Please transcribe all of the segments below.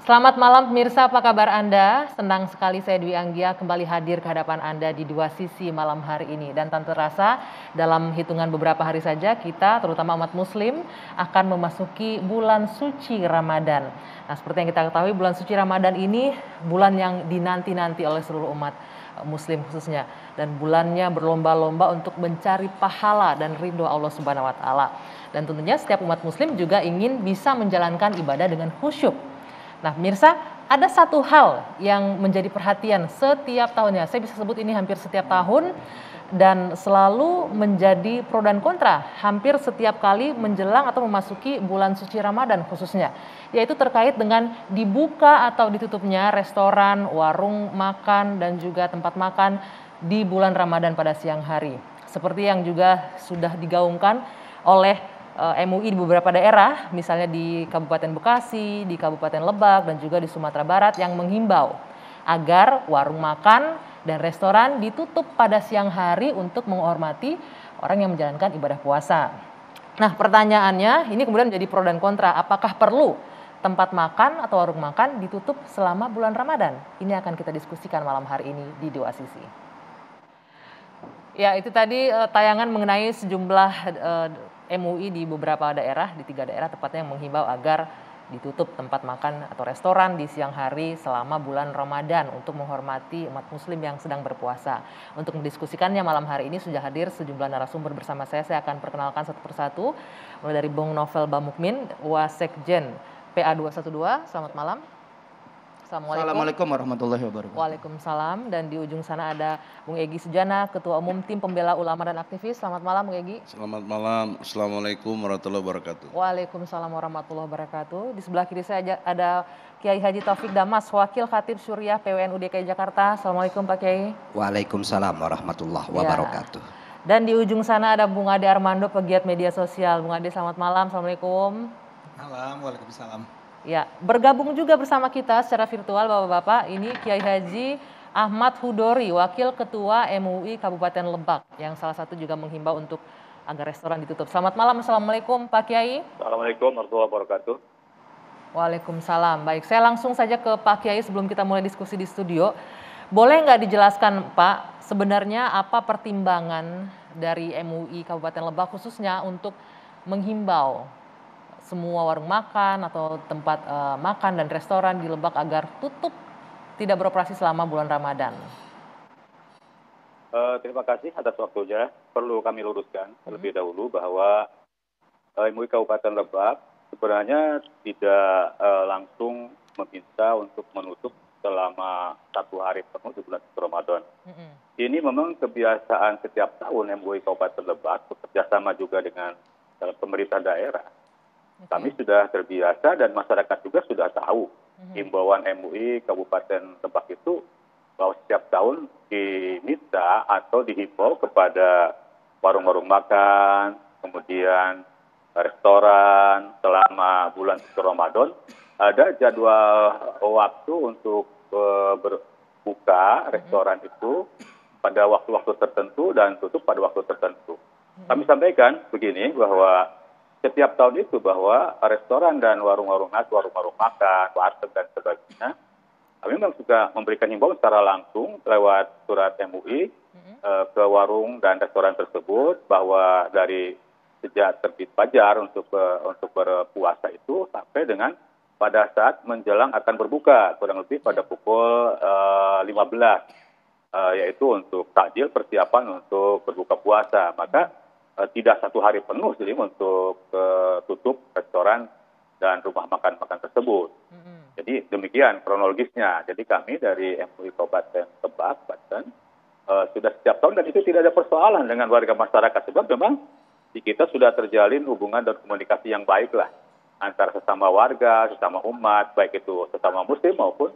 Selamat malam pemirsa, apa kabar Anda? Senang sekali saya Dwi Anggia kembali hadir ke hadapan Anda di Dua Sisi malam hari ini. Dan tak terasa dalam hitungan beberapa hari saja kita, terutama umat muslim, akan memasuki bulan suci Ramadan. Nah, seperti yang kita ketahui, bulan suci Ramadan ini bulan yang dinanti-nanti oleh seluruh umat muslim khususnya. Dan bulannya berlomba-lomba untuk mencari pahala dan ridho Allah Subhanahu wa taala. Dan tentunya setiap umat muslim juga ingin bisa menjalankan ibadah dengan khusyuk. Nah, pemirsa, ada satu hal yang menjadi perhatian setiap tahunnya. Saya bisa sebut ini hampir setiap tahun dan selalu menjadi pro dan kontra hampir setiap kali menjelang atau memasuki bulan suci Ramadan khususnya, yaitu terkait dengan dibuka atau ditutupnya restoran, warung makan dan juga tempat makan di bulan Ramadan pada siang hari. Seperti yang juga sudah digaungkan oleh MUI di beberapa daerah, misalnya di Kabupaten Bekasi, di Kabupaten Lebak, dan juga di Sumatera Barat yang menghimbau agar warung makan dan restoran ditutup pada siang hari untuk menghormati orang yang menjalankan ibadah puasa. Nah, pertanyaannya ini kemudian menjadi pro dan kontra, apakah perlu tempat makan atau warung makan ditutup selama bulan Ramadan? Ini akan kita diskusikan malam hari ini di Dua Sisi. Ya, itu tadi tayangan mengenai sejumlah MUI di beberapa daerah, di 3 daerah tepatnya yang menghimbau agar ditutup tempat makan atau restoran di siang hari selama bulan Ramadan untuk menghormati umat muslim yang sedang berpuasa. Untuk mendiskusikannya malam hari ini sudah hadir sejumlah narasumber bersama saya. Saya akan perkenalkan satu persatu, mulai dari Bung Novel Bamukmin, Wasekjen PA212. Selamat malam. Assalamualaikum warahmatullahi wabarakatuh. Waalaikumsalam. Dan di ujung sana ada Bung Egy Sujana, Ketua Umum Tim Pembela Ulama dan Aktivis. Selamat malam Bung Egy. Selamat malam. Assalamualaikum warahmatullahi wabarakatuh. Waalaikumsalam warahmatullahi wabarakatuh. Di sebelah kiri saya ada Kiai Haji Taufik Damas, Wakil Khatib Syuriah PWNU DKI Jakarta. Assalamualaikum Pak Kiai. Waalaikumsalam warahmatullahi wabarakatuh. Dan di ujung sana ada Bung Ade Armando, pegiat media sosial. Bung Ade, selamat malam. Assalamualaikum. Malam, waalaikumsalam. Ya, bergabung juga bersama kita secara virtual Bapak-Bapak, ini Kiai Haji Ahmad Hudori, Wakil Ketua MUI Kabupaten Lebak, yang salah satu juga menghimbau untuk agar restoran ditutup. Selamat malam, Assalamualaikum Pak Kiai. Assalamualaikum warahmatullahi wabarakatuh. Waalaikumsalam. Baik, saya langsung saja ke Pak Kiai sebelum kita mulai diskusi di studio. Boleh nggak dijelaskan Pak, sebenarnya apa pertimbangan dari MUI Kabupaten Lebak khususnya untuk menghimbau semua warung makan atau tempat makan dan restoran di Lebak agar tutup, tidak beroperasi selama bulan Ramadan? Terima kasih atas waktunya. Perlu kami luruskan terlebih dahulu bahwa MUI Kabupaten Lebak sebenarnya tidak langsung meminta untuk menutup selama 1 hari penuh di bulan Ramadan. Ini memang kebiasaan setiap tahun MUI Kabupaten Lebak bekerjasama juga dengan pemerintah daerah. Kami sudah terbiasa dan masyarakat juga sudah tahu himbauan MUI Kabupaten Lebak itu bahwa setiap tahun diminta atau dihimbau kepada warung-warung makan, kemudian restoran selama bulan suci Ramadan ada jadwal waktu untuk berbuka restoran itu pada waktu-waktu tertentu dan tutup pada waktu tertentu. Kami sampaikan begini bahwa setiap tahun itu bahwa restoran dan warung-warung makan, warteg dan sebagainya, kami memang juga memberikan himbauan secara langsung lewat surat MUI ke warung dan restoran tersebut bahwa dari sejak terbit fajar untuk berpuasa itu sampai dengan pada saat menjelang akan berbuka kurang lebih pada pukul 15, yaitu untuk takjil persiapan untuk berbuka puasa. Maka tidak 1 hari penuh jadi untuk tutup restoran dan rumah makan tersebut. Jadi demikian kronologisnya. Jadi kami dari MUI Kabupaten Lebak, Banten, sudah setiap tahun dan itu tidak ada persoalan dengan warga masyarakat. Sebab memang di kita sudah terjalin hubungan dan komunikasi yang baik lah antara sesama warga, sesama umat, baik itu sesama muslim maupun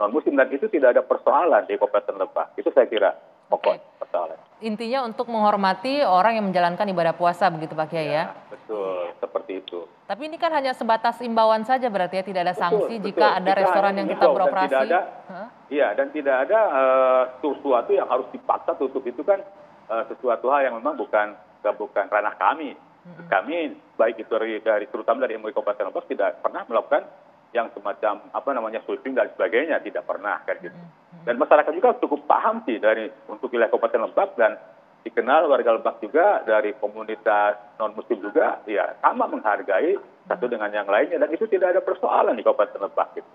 non-muslim. Dan itu tidak ada persoalan di Kabupaten Lebak. Itu saya kira pokok persoalan. Intinya untuk menghormati orang yang menjalankan ibadah puasa begitu Pak Kiai ya? Betul, seperti itu. Tapi ini kan hanya sebatas imbauan saja berarti ya, tidak ada sanksi jika ada restoran yang tetap beroperasi. Dan tidak ada sesuatu yang harus dipaksa tutup, itu kan sesuatu hal yang memang bukan ranah kami. Kami baik itu dari terutama dari MUI Kabupaten Lebak tidak pernah melakukan yang semacam sweeping dan sebagainya, tidak pernah kan gitu. Dan masyarakat juga cukup paham sih untuk wilayah Kabupaten Lebak, dan dikenal warga Lebak juga dari komunitas non muslim juga ya sama menghargai satu dengan yang lainnya, dan itu tidak ada persoalan di Kabupaten Lebak gitu.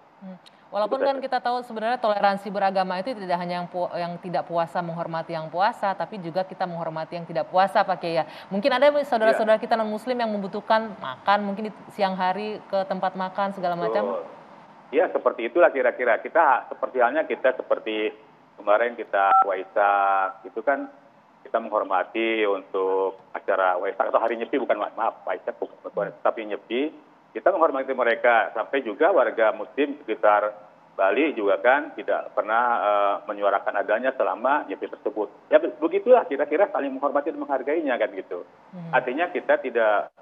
Walaupun kan kita tahu sebenarnya toleransi beragama itu tidak hanya yang tidak puasa menghormati yang puasa, tapi juga kita menghormati yang tidak puasa, Pak Kiai ya. Mungkin ada saudara-saudara kita non muslim yang membutuhkan makan mungkin di siang hari ke tempat makan segala macam. Ya seperti itulah kira-kira. Seperti kemarin kita Waisak itu kan kita menghormati untuk acara Waisak atau hari Nyepi, bukan Waisak bukan, tapi Nyepi. Kita menghormati mereka, sampai juga warga muslim sekitar Bali juga kan tidak pernah menyuarakan adanya selama Nyepi tersebut. Ya begitulah kira-kira saling menghormati dan menghargainya kan gitu. Artinya kita tidak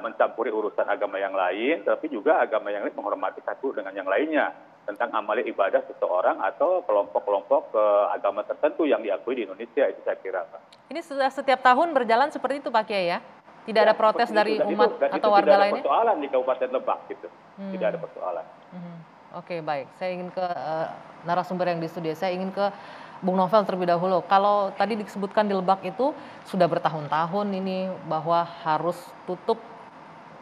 mencampuri urusan agama yang lain, tapi juga agama yang lain menghormati satu dengan yang lainnya tentang amal ibadah seseorang atau kelompok-kelompok agama tertentu yang diakui di Indonesia, itu saya kira, Pak. Ini sudah setiap tahun berjalan seperti itu, Pak Kiai ya? Tidak ada protes dari umat atau warga lainnya? Tidak ada persoalan di Kabupaten Lebak gitu. Tidak ada persoalan. Oke, baik. Saya ingin ke narasumber yang di studio. Saya ingin ke Bung Novel terlebih dahulu. Kalau tadi disebutkan di Lebak itu sudah bertahun-tahun ini bahwa harus tutup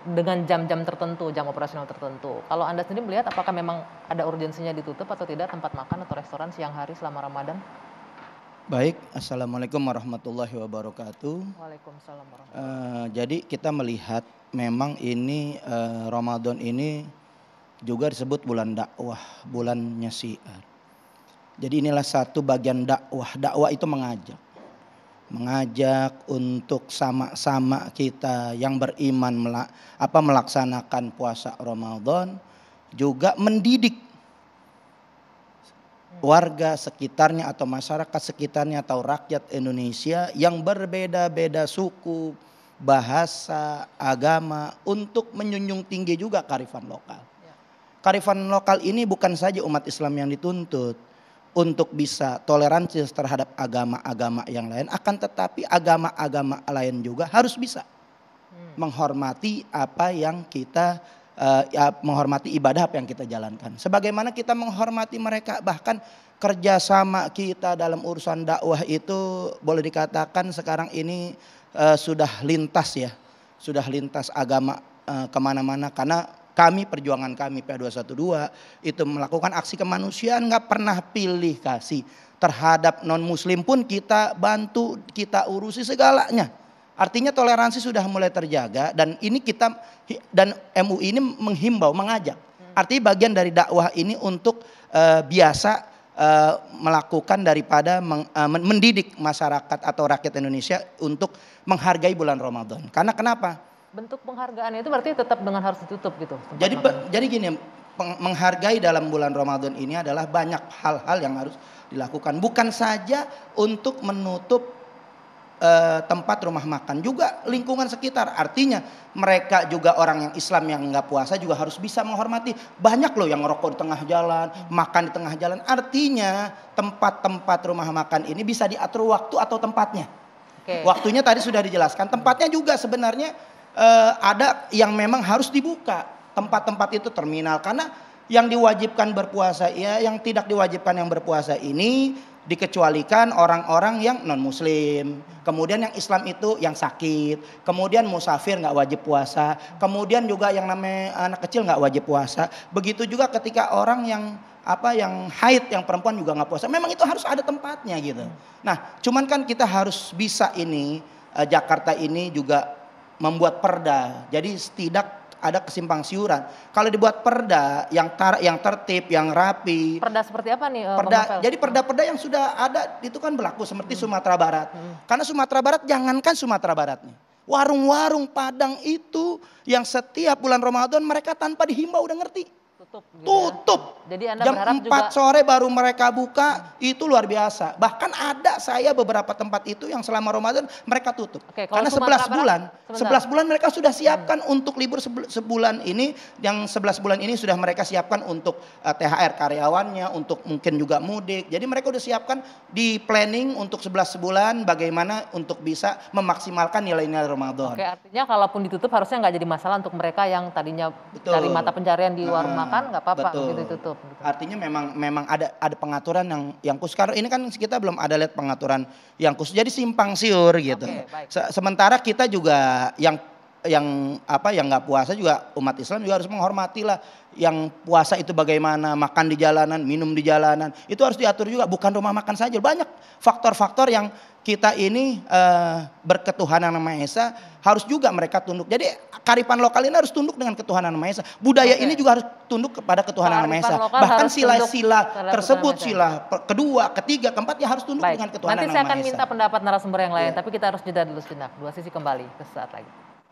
dengan jam-jam tertentu, jam operasional tertentu. Kalau Anda sendiri melihat apakah memang ada urgensinya ditutup atau tidak tempat makan atau restoran siang hari selama Ramadan? Baik, Assalamualaikum warahmatullahi wabarakatuh. Waalaikumsalam warahmatullahi wabarakatuh. Jadi kita melihat memang ini Ramadan ini juga disebut bulan dakwah, bulannya syiar. Jadi inilah satu bagian dakwah. Dakwah itu mengajak untuk sama-sama kita yang beriman melaksanakan puasa Ramadan, juga mendidik warga sekitarnya atau masyarakat sekitarnya atau rakyat Indonesia yang berbeda-beda suku, bahasa, agama untuk menjunjung tinggi juga kearifan lokal. Kearifan lokal ini bukan saja umat Islam yang dituntut untuk bisa toleransi terhadap agama-agama yang lain, akan tetapi agama-agama lain juga harus bisa menghormati apa yang kita menghormati ibadah apa yang kita jalankan. Sebagaimana kita menghormati mereka, bahkan kerjasama kita dalam urusan dakwah itu boleh dikatakan sekarang ini sudah lintas ya, sudah lintas agama kemana-mana, karena perjuangan kami PA212 itu melakukan aksi kemanusiaan, nggak pernah pilih kasih terhadap non muslim pun kita bantu, kita urusi segalanya. Artinya toleransi sudah mulai terjaga, dan ini dan MUI ini menghimbau, mengajak. Artinya bagian dari dakwah ini untuk biasa melakukan daripada mendidik masyarakat atau rakyat Indonesia untuk menghargai bulan Ramadan. Karena kenapa? Bentuk penghargaan itu berarti tetap dengan harus ditutup gitu. Jadi gini, menghargai dalam bulan Ramadan ini adalah banyak hal-hal yang harus dilakukan. Bukan saja untuk menutup tempat rumah makan, juga lingkungan sekitar. Artinya mereka juga orang yang Islam yang nggak puasa juga harus bisa menghormati. Banyak loh yang ngerokok di tengah jalan, makan di tengah jalan. Artinya tempat-tempat rumah makan ini bisa diatur waktu atau tempatnya. Waktunya tadi sudah dijelaskan. Tempatnya juga sebenarnya ada yang memang harus dibuka. Tempat-tempat itu terminal, karena yang diwajibkan berpuasa ya, yang tidak diwajibkan yang berpuasa ini dikecualikan orang-orang yang non muslim, kemudian yang Islam itu yang sakit, kemudian musafir nggak wajib puasa, kemudian juga yang namanya anak kecil nggak wajib puasa. Begitu juga ketika orang yang haid, yang perempuan juga nggak puasa. Memang itu harus ada tempatnya gitu. Nah, cuman kan kita harus bisa ini, Jakarta ini juga membuat perda. Jadi tidak ada kesimpang siuran. Kalau dibuat perda yang tertib, yang rapi. Perda seperti apa nih? Jadi perda-perda yang sudah ada itu kan berlaku seperti Sumatera Barat. Karena Sumatera Barat, jangankan Sumatera Baratnya, warung-warung Padang itu yang setiap bulan Ramadan mereka tanpa dihimbau udah ngerti. Tutup. Jadi Anda jam berharap 4 juga sore baru mereka buka, itu luar biasa. Bahkan ada saya beberapa tempat itu yang selama Ramadan mereka tutup. Karena 11 bulan mereka sudah siapkan untuk libur sebulan ini, yang 11 bulan ini sudah mereka siapkan untuk THR karyawannya, untuk mungkin juga mudik. Jadi mereka sudah siapkan di planning untuk 11 bulan bagaimana untuk bisa memaksimalkan nilai-nilai Ramadan. Artinya kalaupun ditutup harusnya nggak jadi masalah untuk mereka yang tadinya dari mata pencarian di warung makan, nggak apa-apa betul. begitu ditutup. Gitu. Artinya memang ada pengaturan yang khusus. Karena ini kan kita belum ada lihat pengaturan yang khusus. Jadi simpang siur gitu. Oke, baik. Sementara kita juga yang nggak puasa juga, umat Islam juga harus menghormati lah. Yang puasa itu bagaimana, makan di jalanan, minum di jalanan, itu harus diatur juga. Bukan rumah makan saja, banyak faktor-faktor yang kita ini berketuhanan Yang Maha Esa harus juga mereka tunduk. Jadi kearifan lokal ini harus tunduk dengan ketuhanan Yang Maha Esa. Budaya ini juga harus tunduk kepada ketuhanan Yang Maha Esa. Kearifan lokal Bahkan harus tunduk sila-sila terhadap tersebut, ketuhanan Yang sila kedua, ketiga, keempat ya harus tunduk Baik, dengan ketuhanan nanti Yang saya Maha akan Esa. minta pendapat narasumber yang lain, Iya. tapi kita harus jeda dulu sejenak. Dua Sisi kembali ke sesaat lagi.